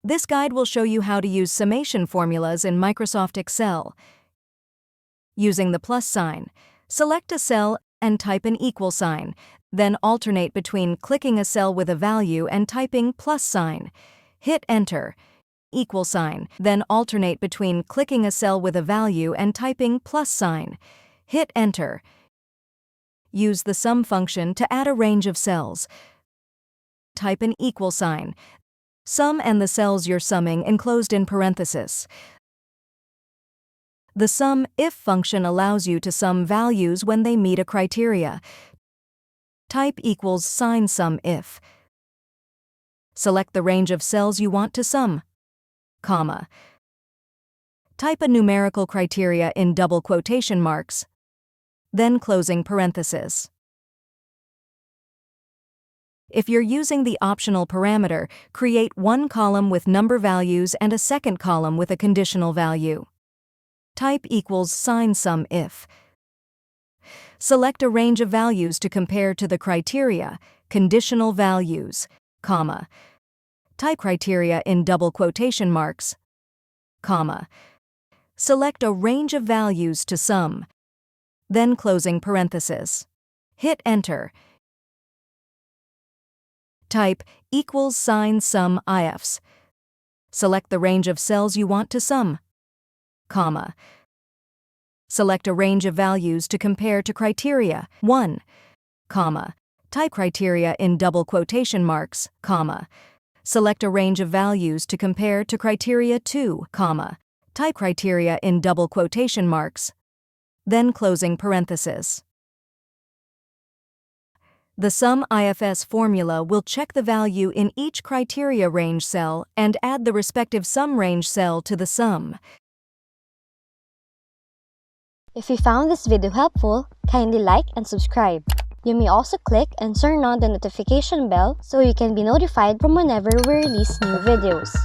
This guide will show you how to use summation formulas in Microsoft Excel. Using the plus sign, select a cell and type an equal sign, then alternate between clicking a cell with a value and typing plus sign. Hit Enter. Equal sign, then alternate between clicking a cell with a value and typing plus sign. Hit Enter. Use the sum function to add a range of cells. Type an equal sign. Sum and the cells you're summing enclosed in parentheses. The sum if function allows you to sum values when they meet a criteria. Type equals sign sum if. Select the range of cells you want to sum, comma. Type a numerical criteria in double quotation marks, then closing parentheses. If you're using the optional parameter, create one column with number values and a second column with a conditional value. Type equals sign sum if. Select a range of values to compare to the criteria, conditional values, comma. Type criteria in double quotation marks, comma. Select a range of values to sum, then closing parentheses. Hit Enter. Type equals sign sum ifs. Select the range of cells you want to sum, comma. Select a range of values to compare to criteria 1, comma. Type criteria in double quotation marks, comma. Select a range of values to compare to criteria 2, comma. Type criteria in double quotation marks, then closing parentheses. The sum IFS formula will check the value in each criteria range cell and add the respective sum range cell to the sum. If you found this video helpful, kindly like and subscribe. You may also click and turn on the notification bell so you can be notified from whenever we release new videos.